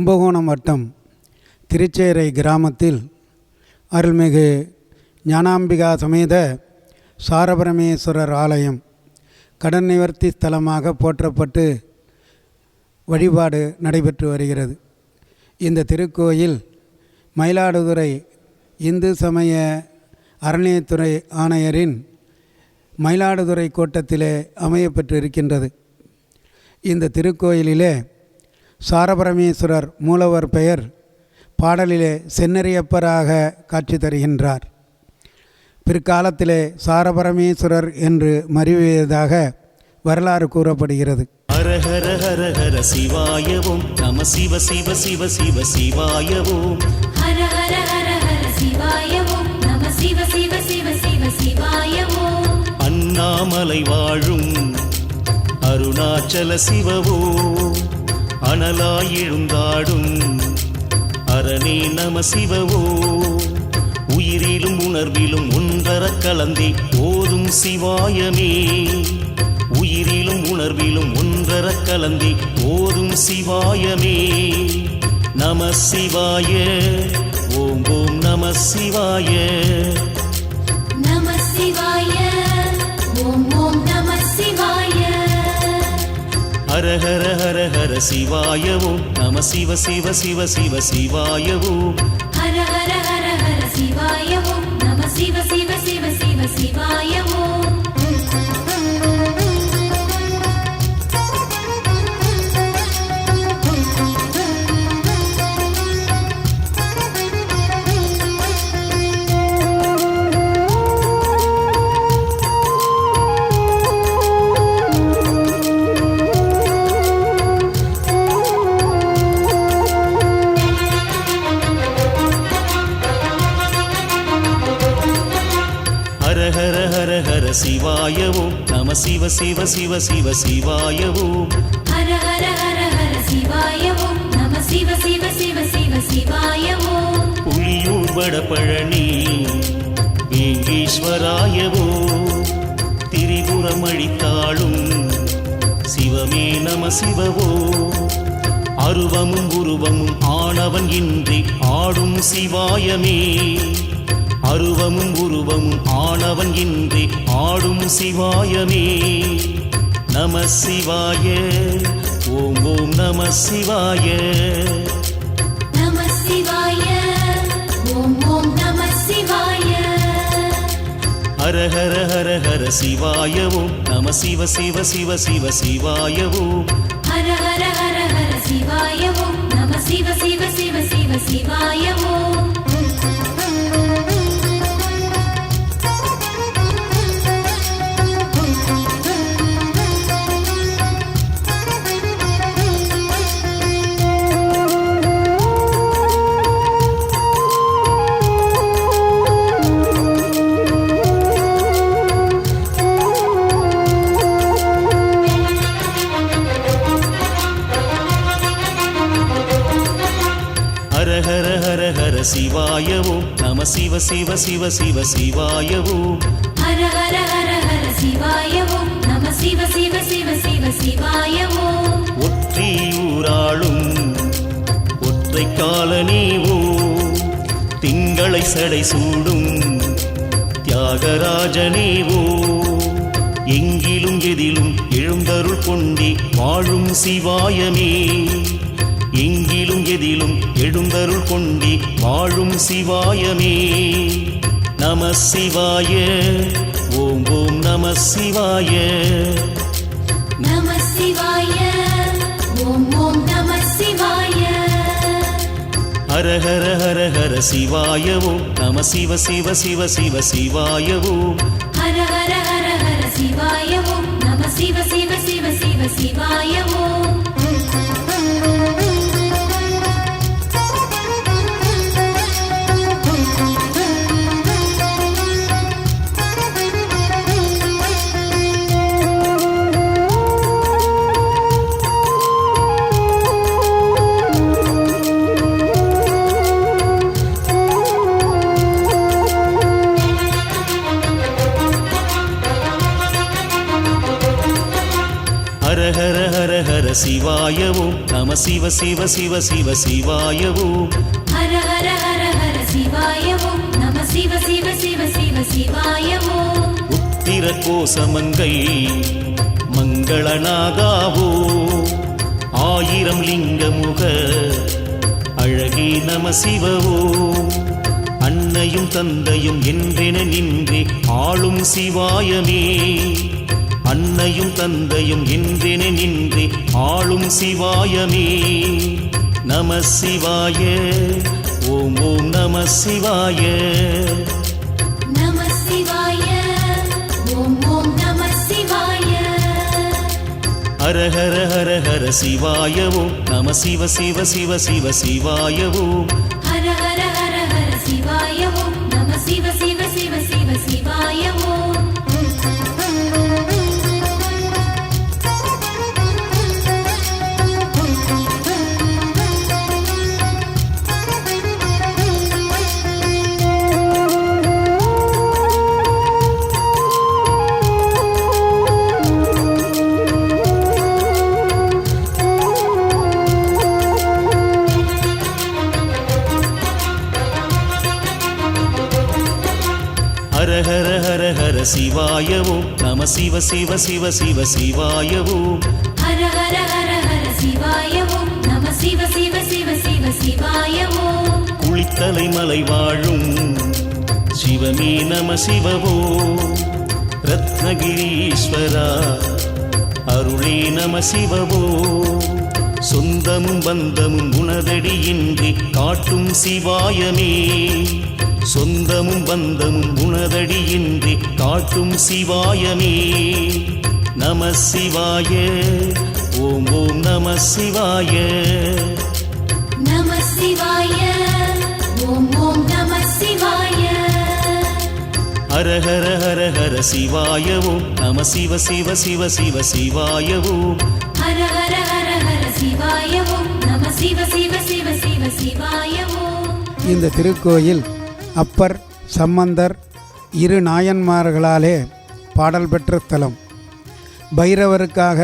கும்பகோணம் வட்டம் திருச்சேரை கிராமத்தில் அருள்மிகு ஞானாம்பிகா சமேத சாரபரமேஸ்வரர் ஆலயம் கடன் நிவர்த்தி ஸ்தலமாக போற்றப்பட்டு வழிபாடு நடைபெற்று வருகிறது. இந்த திருக்கோயில் மயிலாடுதுறை இந்து சமய அறநிலையத்துறை ஆணையரின் மயிலாடுதுறை கோட்டத்திலே அமையப்பெற்றிருக்கின்றது. இந்த திருக்கோயிலிலே சாரபரமேஸ்வரர் மூலவர் பெயர் பாடலிலே சென்னரியப்பராக காட்சி தருகின்றார். பிற்காலத்திலே சாரபரமேஸ்வரர் என்று மருவியதாக வரலாறு கூறப்படுகிறது. ஹர ஹர ஹர ஹர சிவாயவும் நம சிவ சிவ சிவ சிவ சிவாயவும் ஹர ஹர ஹர ஹர சிவாயவும் நம சிவ சிவ சிவ சிவ சிவாயவும் அண்ணாமலை வாழும் அருணாச்சல சிவவோ அனலாய் எழுந்தாடும் அரணே நம சிவவோ உயிரிலும் உணர்விலும் ஒன்றர கலந்தே ஓதும் சிவாயமே உயிரிலும் உணர்விலும் ஒன்றர கலந்தே ஓதும் சிவாயமே நம சிவாய ஓம் ஓம் நம சிவாய நம சிவாய ஓம் ஓம் நம சிவாய ஹர ஹர ஹர ஹர சிவாயவும் நம சிவ சிவ சிவ சிவ சிவாயவும் ஹர ஹர ஹர ஹர சிவாயவும் நம சிவ சிவ சிவ சிவ சிவாயவும் சிவாயவும் நம சிவ சிவ சிவ சிவ சிவாயவும் ஹர ஹர ஹர ஹர சிவாயவும் நம சிவ சிவ சிவ சிவ சிவாயவும் புலியூர் வடபழனி வேங்கீஸ்வராயவோ திரிபுரம் அழித்தாளும் சிவமே நம சிவவோ அருவமும் உருவமும் ஆனவன் இன்றி ஆடும் சிவாயமே அருவமும் உருவமும் ஆனவன் இன்றி ஆடும் சிவாயமே நம சிவாய ஓம் ஓம் நம சிவாய நம சிவாய ஓம் ஓம் நம சிவாய ஹர ஹர ஹர ஹர சிவாயவும் நம சிவ சிவ சிவ சிவ சிவாயவும் ஹர ஹர ஹர ஹர சிவாயவும் நம சிவ சிவ சிவ சிவ சிவாயவும் சிவாயவும் நம சிவ சிவ சிவ சிவ சிவாயவும் ஹர ஹர ஹர ஹர சிவாயவும் நம சிவ சிவ சிவ சிவ சிவாயவும் ஒற்றியூராளும் ஒற்றை காலனீவோ திங்களை சடை சூடும் தியாகராஜனேவோ எங்கிலும் எதிலும் எழுந்தருள் கொண்டே வாழும் சிவாயமே எங்கிலும் எதிலும் எழுந்தருள் கொண்டே வாழும் சிவாயமே நம சிவாய ஓம் ஓம் நம சிவாய நம சிவாய ஓம் ஓம் நம சிவாய ஹர ஹர ஹர ஹர சிவாயவும் நம சிவ சிவ சிவ சிவ சிவாயவும் ஹர ஹர ஹர ஹர சிவாயவும் நம சிவ சிவ சிவ சிவ சிவாயவும் ஹர ஹர ஹர ஹர சிவாய ஓம் நம சிவ சிவ சிவ சிவ சிவாய ஓம் ஹர ஹர ஹர ஹர சிவாய ஓம் நம சிவ சிவ சிவ சிவ சிவாய ஓம் உத்திர கோசமங்கை மங்களநாதாவோ ஆயிரம் லிங்கமுக அழகே நம சிவவோ அன்னையும் தந்தையும் என்றென நின்றே ஆளும் சிவாயமே அன்னையும் தந்தையும் என்றென நின்றே ஆளும் சிவாயமே நம சிவாய ஓம் ஓம் நம சிவாய நம சிவாய ஓம் ஓம் நம சிவாய ஹர ஹர ஹர ஹர சிவாய ஓம் நம சிவ சிவ சிவ சிவ சிவாய ஓம் ஹர ஹர ஹர ஹர சிவாய ஓம் நம சிவ சிவ சிவ சிவ சிவாய ஓம் ஹர ஹர ஹர ஹர சிவாய ஓம் நம சிவ சிவ சிவ சிவ சிவாய ஓம் ஹர ஹர ஹர ஹர சிவாய ஓம் நம சிவ சிவ சிவ சிவ சிவாய ஓம் குளித்தலை மலை வாழும் சிவமே நம சிவவோ ரத்னகிரீஸ்வரா அருளே நம சிவவோ சொந்தமும் பந்தமும் உனதடியின்றி காட்டும் சிவாயமே சொந்தமும் பந்தமும் உனதடியின்றி காட்டும் சிவாயமே நம சிவாய ஓம் ஓம் நம சிவாய நம சிவாய ஓம் ஓம் நம சிவாய ஹர ஹர ஹர ஹர சிவாய ஓம் நம சிவ சிவ சிவ சிவ சிவாய ஓம் ஹர ஹர ஹர ஹர சிவாய ஓம் நம சிவ சிவ சிவ சிவ சிவாய ஓம் இந்த திருக்கோயில் அப்பர் சம்பந்தர் இரு நாயன்மார்களாலே பாடல் பெற்ற ஸ்தலம். பைரவருக்காக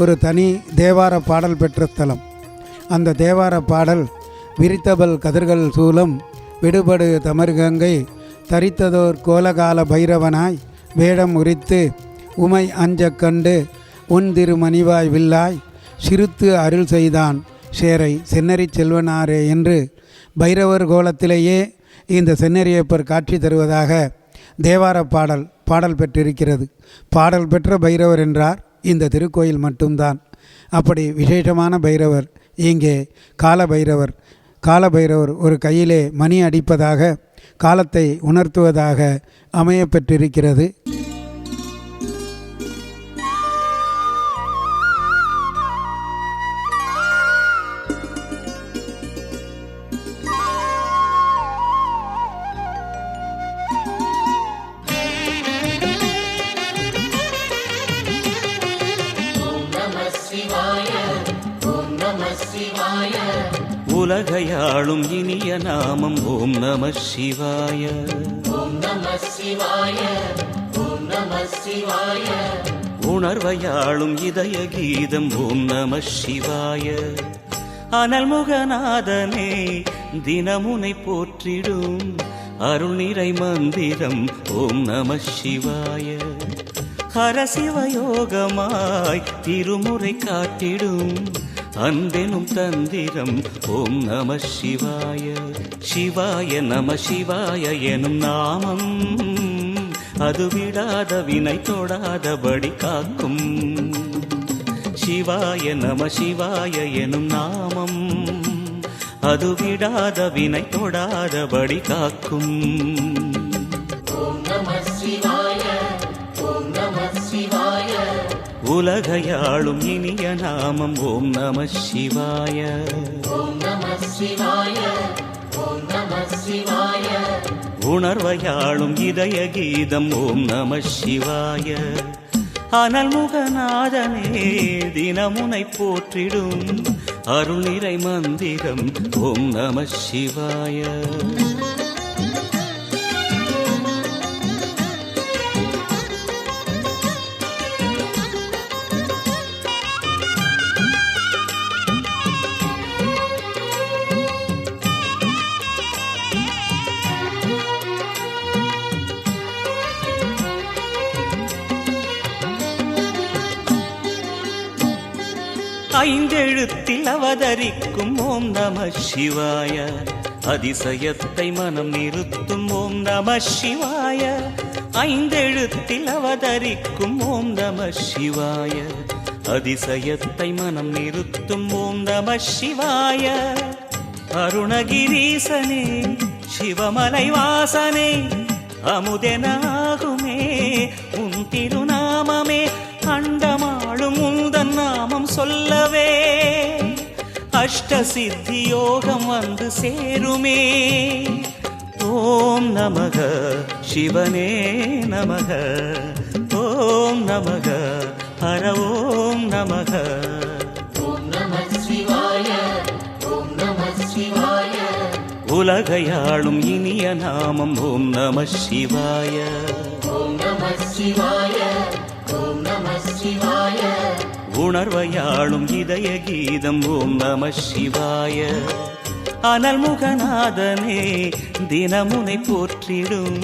ஒரு தனி தேவார பாடல் பெற்ற ஸ்தலம். அந்த தேவார பாடல் விரித்தபல் கதிர்கள் சூலம் விடுபடு தமர்கங்கை தரித்ததோர் கோலகால பைரவனாய் வேடம் உரித்து உமை அஞ்சக் கண்டு உன் திருமணிவாய் வில்லாய் சிறுத்து அருள் செய்தான் சேரை சென்னறி செல்வனாரே என்று பைரவர் கோலத்திலேயே இந்த சென்னறியப்பர் காட்சி தருவதாக தேவார பாடல் பெற்றிருக்கிறது. பாடல் பெற்ற பைரவர் என்றார் இந்த திருக்கோயில் மட்டும்தான். அப்படி விசேஷமான பைரவர் இங்கே காலபைரவர் ஒரு கையிலே மணி அடிப்பதாக காலத்தை உணர்த்துவதாக அமைய பெற்றிருக்கிறது. உலகையாளும் இனிய நாமம் ஓம் நம சிவாய ஓம் நம சிவாய ஓம் நம சிவாய உணர்வையாளும் இதய கீதம் ஓம் நம சிவாய அனல்முகநாதனே தினமுனை போற்றிடும் அருள் நிறை மந்திரம் ஓம் நம சிவாய ஹரசிவயோகமாய் திருமுறை காட்டிடும் அன்பெனும் தந்திரம் ஓம் நம சிவாய சிவாய நம சிவாய எனும் நாமம் அது விடாத வினை தொடாதபடி காக்கும் சிவாய நம சிவாய எனும் நாமம் அது விடாத வினை தொடாதபடி காக்கும் ஓம் நம சிவாய ஓம் நம சிவாய உலகையாளும் இனிய நாமம் ஓம் நம சிவாய ஓம் நம சிவாய ஓம் நம சிவாய உணர்வையாளும் இதய கீதம் ஓம் நம சிவாய அனல்முகநாதனே தினமுனை போற்றிடும் அருள் நிறை மந்திரம் ஓம் நம சிவாய ஐந்தெழுத்தில் அவதரிக்கும் ஓம் நம சிவாய, அதிசயத்தை மனம் நிறுத்தும் ஓம் நம சிவாய. ஐந்தெழுத்தில் அவதரிக்கும் ஓம் நம சிவாய, அதிசயத்தை மனம் நிறுத்தும் ஓம் நம சிவாய. அருணகிரீசனே சிவமலை வாசனே, அமுதனாகுமே உன் திருநாமமே. அண்டமாளும் உந்தன் நாமம் சொல்லவே அஷ்ட சித்தி யோகம் வந்து சேருமே. ஓம் நமக சிவனே நமக, ஓம் நமக ஹர ஓம் நமக. ஓம் நம சிவாய, ஓம் நம சிவாய. உலகையாளும் இனிய நாமம் ஓம் நம சிவாய. ஓம் நம சிவாய, ஓம் நம சிவாய. உணர்வையாளும் இதய கீதம் ஓம் நம சிவாய. அனல்முகநாதனே தினமுனை போற்றிடும்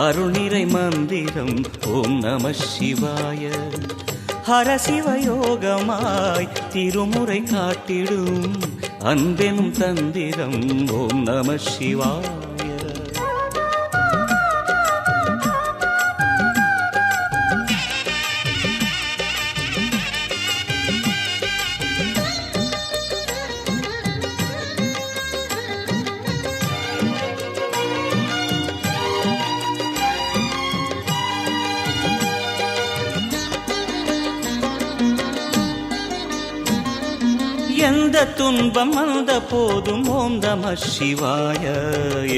அருள்நிறை மந்திரம் ஓம் நம சிவாய. ஹரசிவயோகமாய் திருமுறை காட்டிடும் அன்பெனும் தந்திரம் ஓம் நம சிவாய. எந்த துன்பம் வந்த போதும் ஓம் நம சிவாய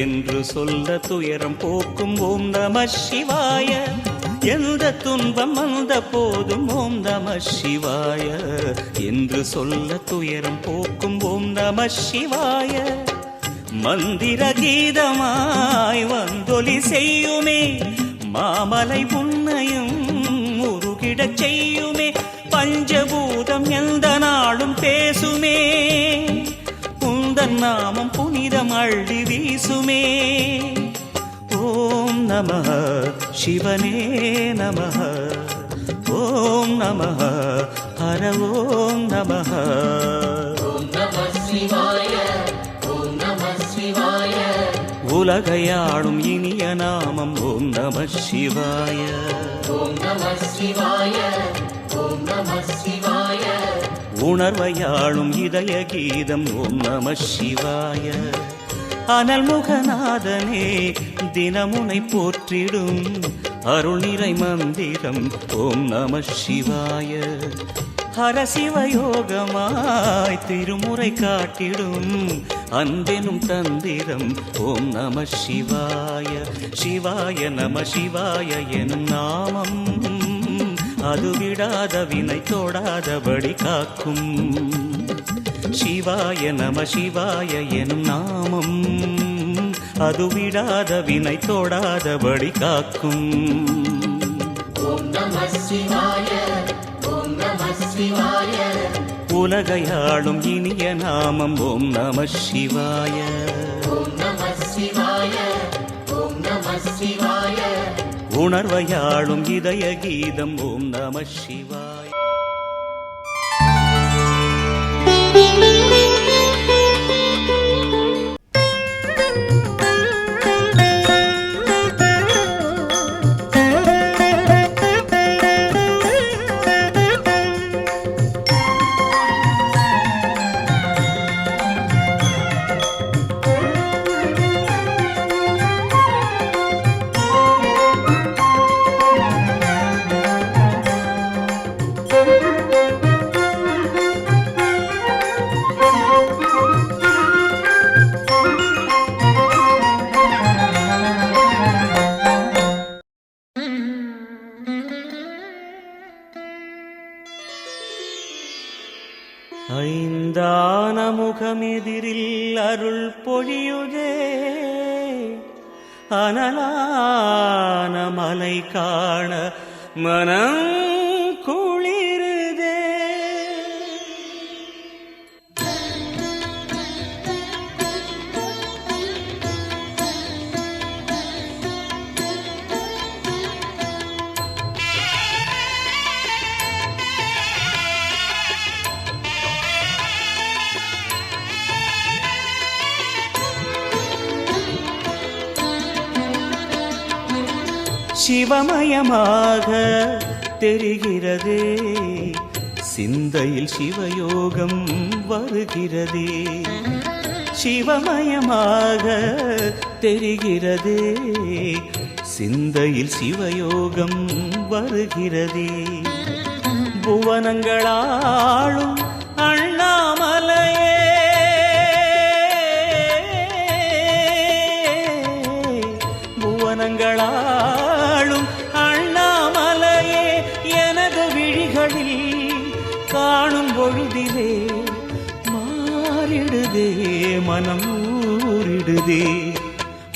என்று சொல்ல துயரம் போக்கும் ஓம் நம சிவாய. எந்த துன்பம் வந்த போதும் ஓம் நம சிவாய என்று சொல்ல துயரம் போக்கும் ஓம் நம சிவாய. மந்திர கீதமாய் வந்தொலி செய்யுமே, மாமலை உன்னையும் உருகிடச் செய்யுமே. பஞ்சபூதம் எந்த நாளும் பேசுமே, உந்தன் நாமம் புனிதம் அள்ளி வீசுமே. ஓம் நம சிவனே நம, ஓம் நம ஹர ஓம் நம. ஓம் நம சிவாய, ஓம் நம சிவாய. உலகையாளும் இனிய நாமம் ஓம் நம சிவாய. ஓம் நம சிவாய, ஓம் நம சிவாய. உணர்வையாளும் இதய கீதம் ஓம் நம சிவாய. அனல்முகநாதனே தினமுனை போற்றிடும் அருள்நிறை மந்திரம் ஓம் நம சிவாய. ஹரசிவயோகமாய் திருமுறை காட்டிடும் அன்பெனும் தந்திரம் ஓம் நம சிவாய. சிவாய நம சிவாய எனும் நாமம் அது விடாத வினை தொடாதபடி காக்கும். சிவாய நம சிவாய எனும் நாமம் அது விடாத வினை தொடாதபடி காக்கும். ஓம் நம சிவாய, ஓம் நம சிவாய. உலகையாளும் இனிய நாமம் ஓம் நம சிவாய. ஓம் நம சிவாய, ஓம் நம சிவாய. உணர்வையாளும் இதய கீதம் ஓம் நம சிவாய. ஐந்தான முகமெதிரில் அருள் பொழியுதே, அனலான மலை காண மனம் குளிருதே. சிவமயமாக தெரிகிறதே, சிந்தையில் சிவயோகம் வருகிறதே. சிவமயமாக தெரிகிறதே, சிந்தையில் சிவயோகம் வருகிறதே. புவனங்களாளும் அண்ணாமலையே, புவனங்களாளும் அண்ணாமலையே, எனது விழிகளில் காணும் பொழுதிலே மாறிடுதே மனம் ஊறிடுதே.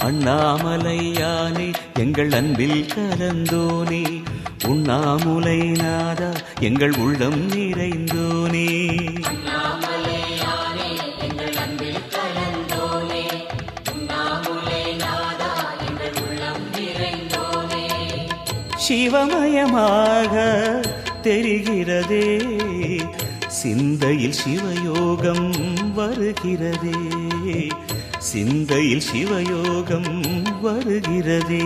அண்ணாமலையானே எங்கள் அன்பில் கலந்தோனே, உண்ணாமுலை நாதா எங்கள் உள்ளம் நிறைந்தோனே. அண்ணாமலையானே எங்கள் அன்பில் கலந்தோனே, உண்ணாமுலை நாதா எங்கள் உள்ளம் நிறைந்தோனே. சிவமயமாக தெரிகிறதே, சிந்தையில் சிவயோகம் வருகிறதே, சிந்தையில் சிவயோகம் வருகிறதே.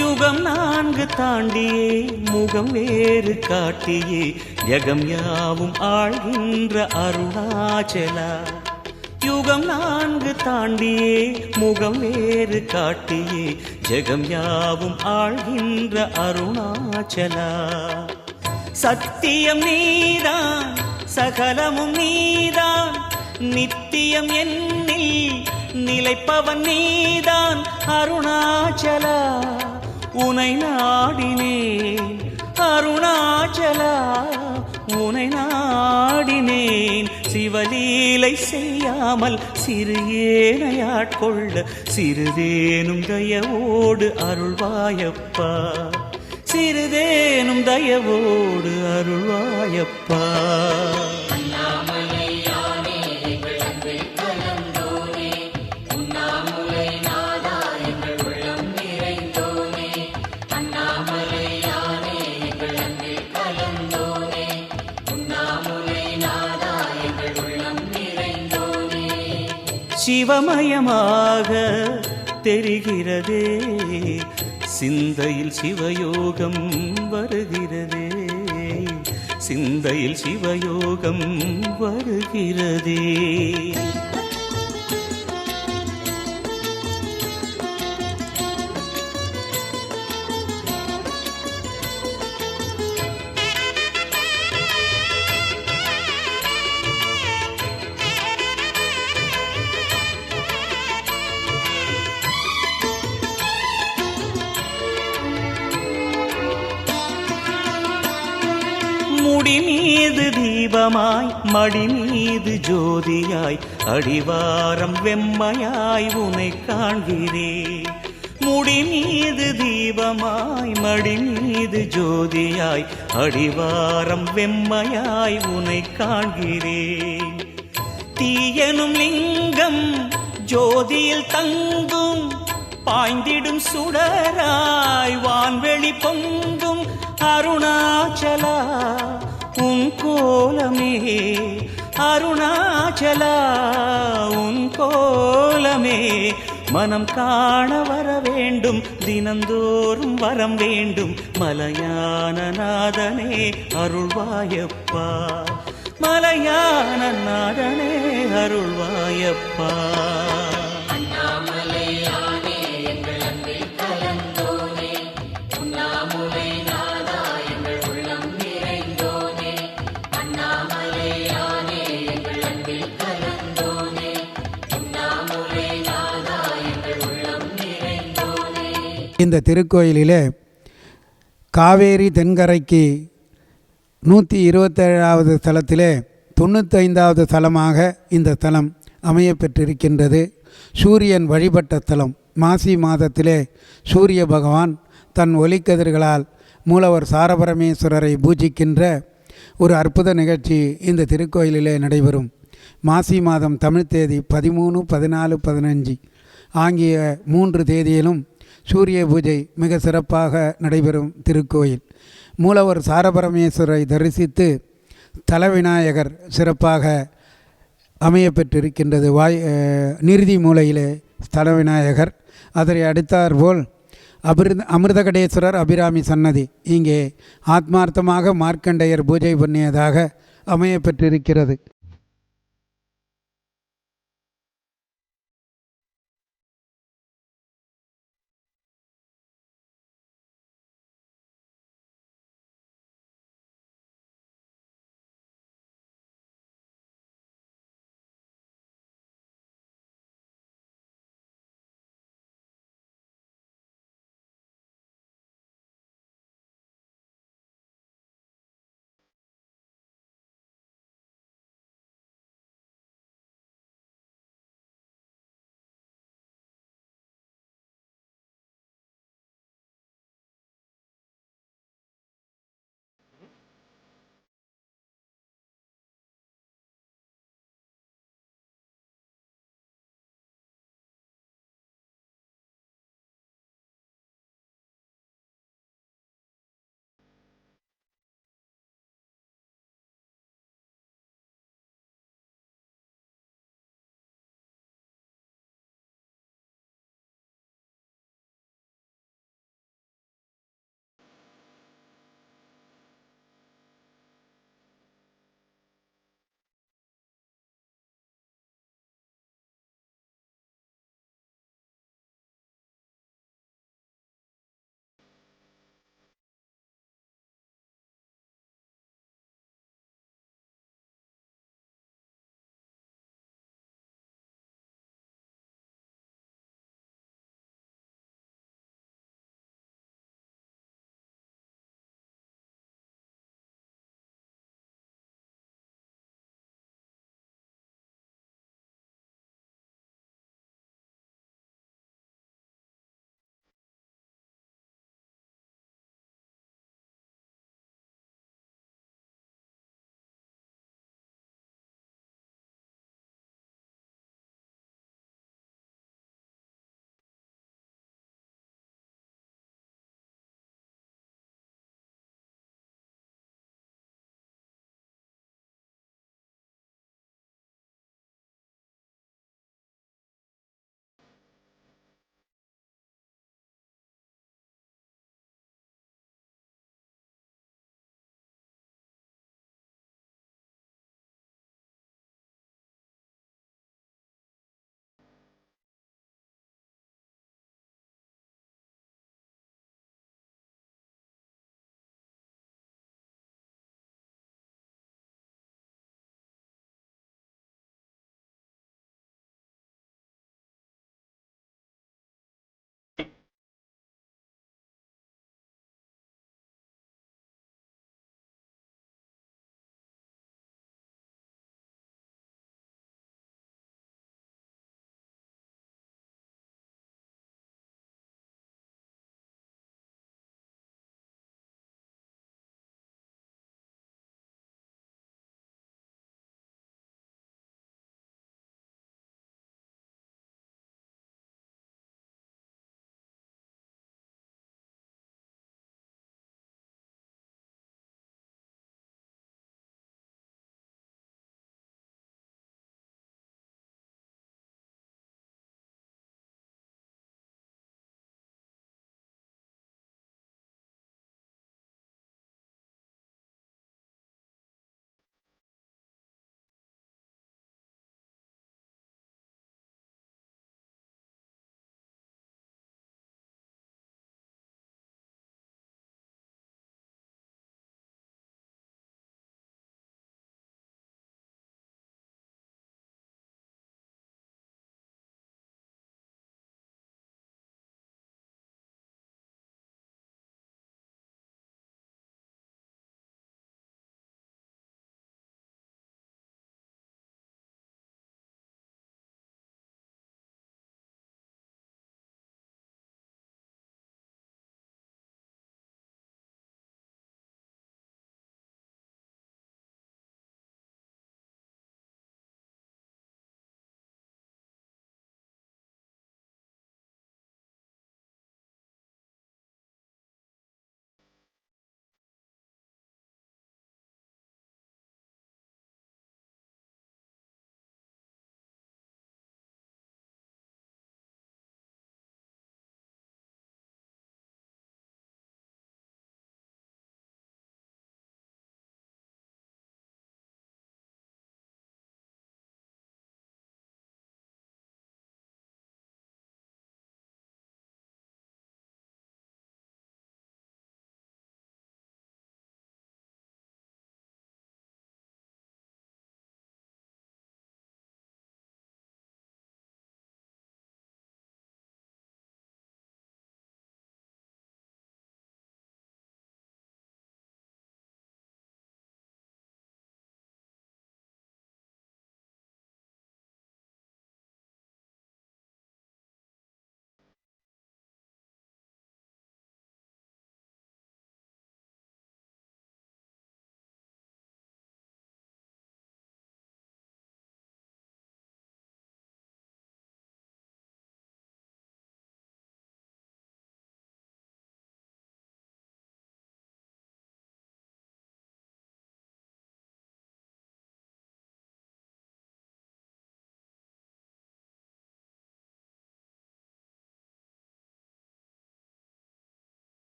யுகம் 4 தாண்டியே முகம் வேறு காட்டியே, ஜகம் யாவும் ஆழ்கின்ற அருணாச்சலா. யுகம் 4 தாண்டியே முகம் வேறு காட்டியே, ஜகம் யாவும் ஆழ்கின்ற அருணாச்சலா. சத்தியம் நீதான் சகலமும் நீதான், நித்தியம் என்னில் நிலைப்பவன் நீதான் அருணாச்சலா. உனை நாடினேன் அருணாச்சலா, உனை நாடினேன். சிவலீலை செய்யாமல் சிறு ஏனையாட்கொள்ள சிறிதேனும் தயவோடு அருள்வாயப்பா, சிறிதேனும் தயவோடு அருள்வாயப்பா. அண்ணாமலையானே எங்கள் அன்பில் கலந்தோனே, உண்ணாமுலை நாதா எங்கள் உள்ளம் நிறைந்தோனே. அண்ணாமலையானே எங்கள் அன்பில் கலந்தோனே, உண்ணாமுலை நாதா எங்கள் உள்ளம் நிறைந்தோனே. சிவமயமாக தெரிகிறதே, சிந்தையில் சிவயோகம் வருகிறதே, சிந்தையில் சிவயோகம் வருகிறதே. முடி மீது தீபமாய் மடி மீது ஜோதியாய், அடிவாரம் வெம்மையாய் உனை காண்கிறேன். முடி மீது தீபமாய் மடி மீது ஜோதியாய், அடிவாரம் வெம்மையாய் உனை காண்கிறேன். தீயனும் லிங்கம் ஜோதியில் தங்கும், பாய்ந்திடும் சுடராய் வான்வெளி பொங்கும் அருணாச்சலா. உன் கோலமே அருணாச்சலா, உன் கோலமே மனம் காண வர வேண்டும், தினந்தோறும் வரம் வேண்டும். மலையான நாதனே அருள்வாயப்பா, மலையான நாதனே அருள்வாயப்பா. அண்ணாமலையானே எங்கள் அன்பில் கலந்தோனே, உண்ணாமுலை நாதா எங்கள் உள்ளம் நிறைந்தோனே. அண்ணாமலையானே எங்கள் அன்பில் கலந்தோனே, உண்ணாமுலை நாதா எங்கள் உள்ளம் நிறைந்தோனே. இந்த திருக்கோயிலிலே காவேரி தென்கரைக்கு 127வது தலத்திலே 95வது தலமாக இந்த தலம் அமையப்பெற்றிருக்கின்றது. சூரியன் வழிபட்ட தலம். மாசி மாதத்திலே சூரிய பகவான் தன் ஒலிக்கதிர்களால் மூலவர் சாரபரமேஸ்வரரை பூஜிக்கின்ற ஒரு அற்புத நிகழ்ச்சி இந்த திருக்கோயிலிலே நடைபெறும். மாசி மாதம் தமிழ் தேதி 13, 14, 15 ஆகிய 3 தேதியிலும் சூரிய பூஜை மிக சிறப்பாக நடைபெறும் திருக்கோயில். மூலவர் சாரபரமேஸ்வரை தரிசித்து தலவிநாயகர் சிறப்பாக அமையப்பெற்றிருக்கின்றது. நிறுதி மூலையிலே ஸ்தலவிநாயகர், அதனை அடுத்தாற்போல் அமிர்தகடேஸ்வரர் அபிராமி சன்னதி இங்கே ஆத்மார்த்தமாக மார்க்கண்டேயர் பூஜை பண்ணியதாக அமையப்பெற்றிருக்கிறது.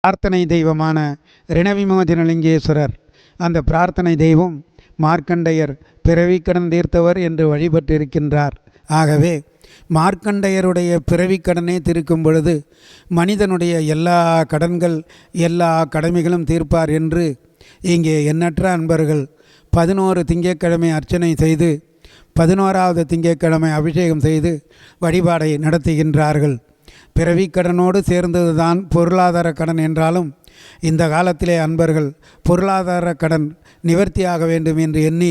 பிரார்த்தனை தெய்வமான ரிணவிமோசனலிங்கேஸ்வரர், அந்த பிரார்த்தனை தெய்வம் மார்க்கண்டையர் பிறவிக்கடன் தீர்த்தவர் என்று வழிபட்டிருக்கின்றார். ஆகவே மார்க்கண்டையருடைய பிறவிக்கடனை தீர்க்கும் பொழுது மனிதனுடைய எல்லா கடன்கள் எல்லா கடமைகளும் தீர்ப்பார் என்று இங்கே எண்ணற்ற அன்பர்கள் 11 திங்கட்கிழமை அர்ச்சனை செய்து 11வது திங்கட்கிழமை அபிஷேகம் செய்து வழிபாடை நடத்துகின்றார்கள். பிறவிக்கடனோடு சேர்ந்ததுதான் பொருளாதார கடன் என்றாலும் இந்த காலத்திலே அன்பர்கள் பொருளாதார கடன் நிவர்த்தியாக வேண்டும் என்று எண்ணி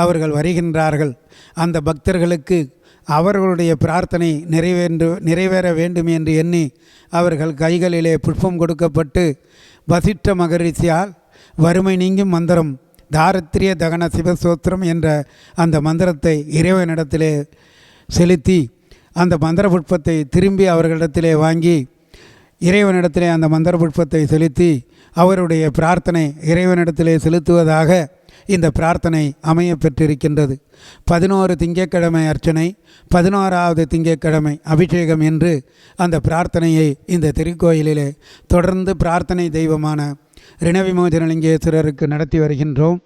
அவர்கள் வருகின்றார்கள். அந்த பக்தர்களுக்கு அவர்களுடைய பிரார்த்தனை நிறைவேற வேண்டும் என்று எண்ணி அவர்கள் கைகளிலே புஷ்பம் கொடுக்கப்பட்டு வசிஷ்ட மகரிஷியால் வறுமை நீங்கும் மந்திரம் தாரித்ரிய தகன சிவசோத்திரம் என்ற அந்த மந்திரத்தை இறைவனிடத்திலே செலுத்தி அந்த மந்திர புஷ்பத்தை திரும்பி அவர்களிடத்திலே வாங்கி இறைவனிடத்திலே அந்த மந்திர புஷ்பத்தை செலுத்தி அவருடைய பிரார்த்தனை இறைவனிடத்திலே செலுத்துவதாக இந்த பிரார்த்தனை அமைய பெற்றிருக்கின்றது. 11 திங்கட்கிழமை அர்ச்சனை, 11வது திங்கட்கிழமை அபிஷேகம் என்று அந்த பிரார்த்தனையை இந்த திருக்கோயிலிலே தொடர்ந்து பிரார்த்தனை தெய்வமான ரிணவிமோசனலிங்கேஸ்வரருக்கு நடத்தி வருகின்றோம்.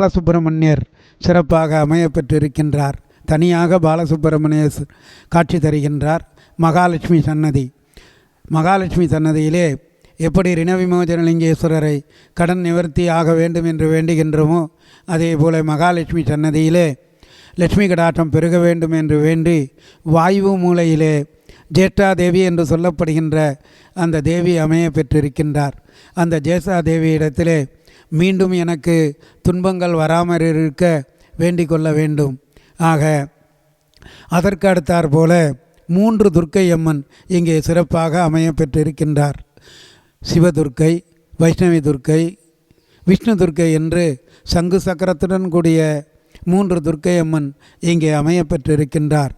பாலசுப்பிரமணியர் சிறப்பாக அமையப்பெற்றிருக்கின்றார். தனியாக பாலசுப்பிரமணியர் காட்சி தருகின்றார். மகாலட்சுமி சன்னதி. மகாலட்சுமி சன்னதியிலே எப்படி ரிணவிமோசனலிங்கேஸ்வரரை கடன் நிவர்த்தி ஆக வேண்டும் என்று வேண்டுகின்றோமோ அதே போல மகாலட்சுமி சன்னதியிலே லட்சுமி கடாட்சம் பெருக வேண்டும் என்று வேண்டி வாயு மூலையிலே ஜேஷ்டா தேவி என்று சொல்லப்படுகின்ற அந்த தேவி அமைய பெற்றிருக்கின்றார். அந்த ஜேஷ்டா தேவி இடத்திலே மீண்டும் எனக்கு துன்பங்கள் வராமல் இருக்க வேண்டிக் கொள்ள வேண்டும். ஆக அதற்கு அடுத்தாற் போல 3 துர்க்கை அம்மன் இங்கே சிறப்பாக அமைய பெற்றிருக்கின்றார். சிவதுர்க்கை, வைஷ்ணவி துர்க்கை, விஷ்ணு துர்க்கை என்று சங்கு சக்கரத்துடன் கூடிய 3 துர்க்கை அம்மன் இங்கே அமைய பெற்றிருக்கின்றார்.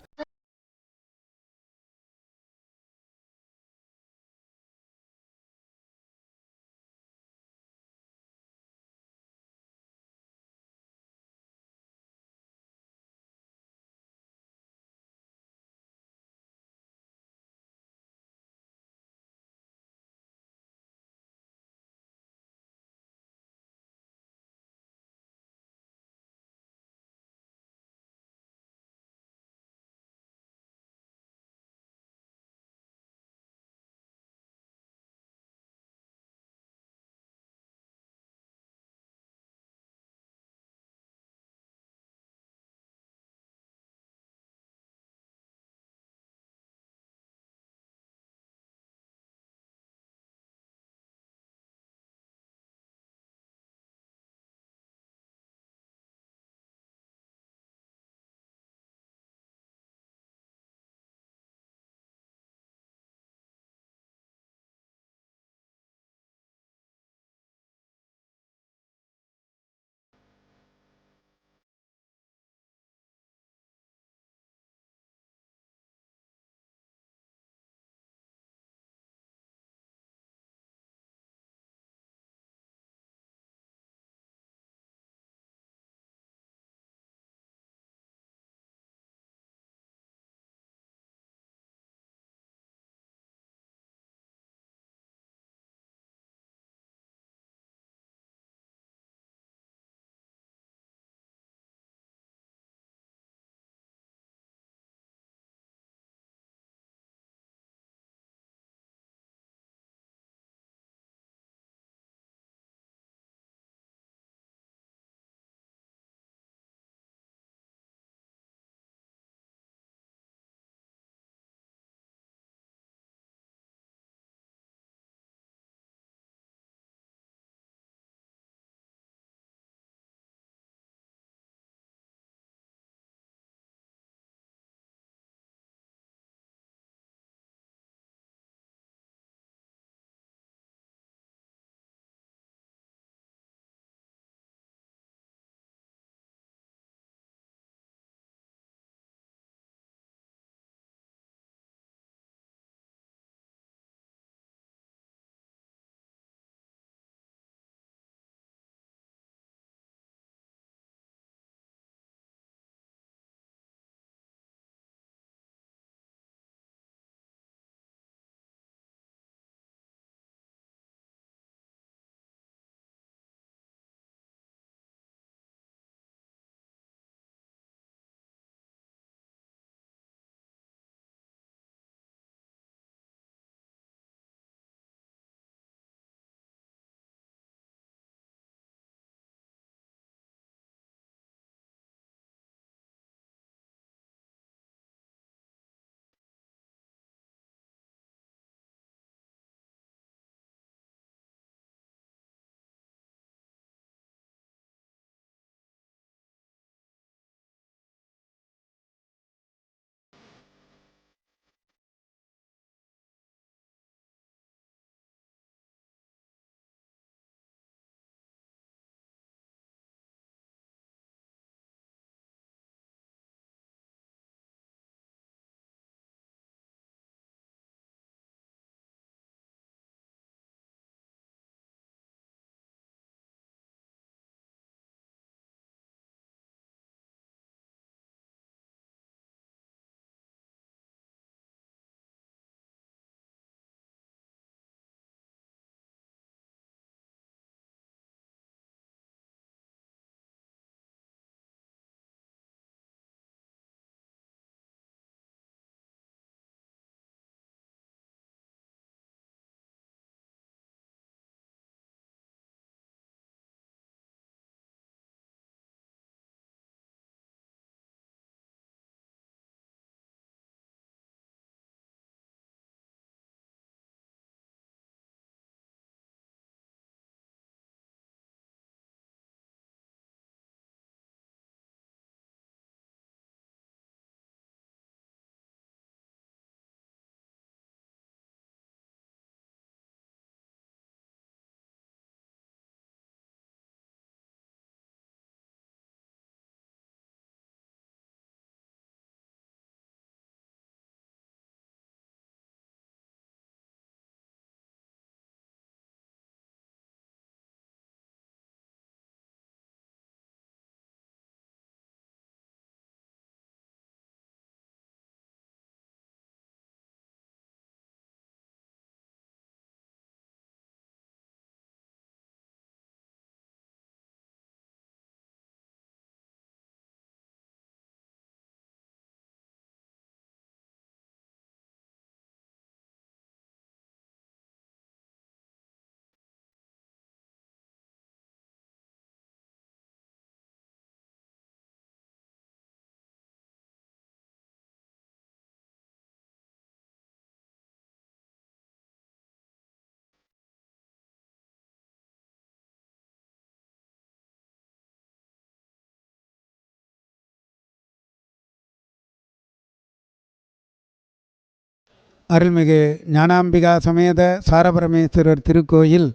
அருள்மிகு ஞானாம்பிகா சமேத சாரபரமேஸ்வரர் திருக்கோயில்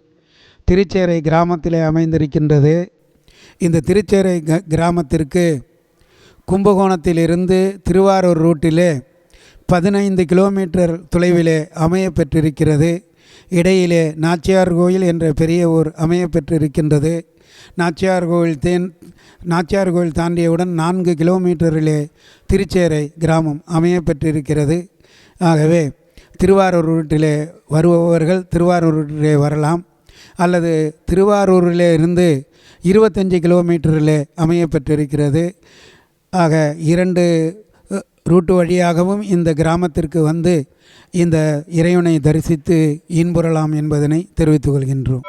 திருச்சேரை கிராமத்திலே அமைந்திருக்கின்றது. இந்த திருச்சேரை கிராமத்திற்கு கும்பகோணத்திலிருந்து திருவாரூர் ரூட்டிலே 15 கிலோமீட்டர் தொலைவிலே அமைய பெற்றிருக்கிறது. இடையிலே நாச்சியார் கோயில் என்ற பெரிய ஊர் அமைய பெற்றிருக்கின்றது. நாச்சியார் கோயில் தாண்டியவுடன் 4 கிலோமீட்டரிலே திருச்சேரை கிராமம் அமைய பெற்றிருக்கிறது. ஆகவே திருவாரூர் ரூட்டிலே வருபவர்கள் திருவாரூர் ரூட்டிலே வரலாம், அல்லது திருவாரூரிலே இருந்து 25 கிலோமீட்டரிலே அமைய பெற்றிருக்கிறது. ஆக 2 ரூட்டு வழியாகவும் இந்த கிராமத்திற்கு வந்து இந்த இறைவனை தரிசித்து இன்புறலாம் என்பதனை தெரிவித்துக் கொள்கின்றோம்.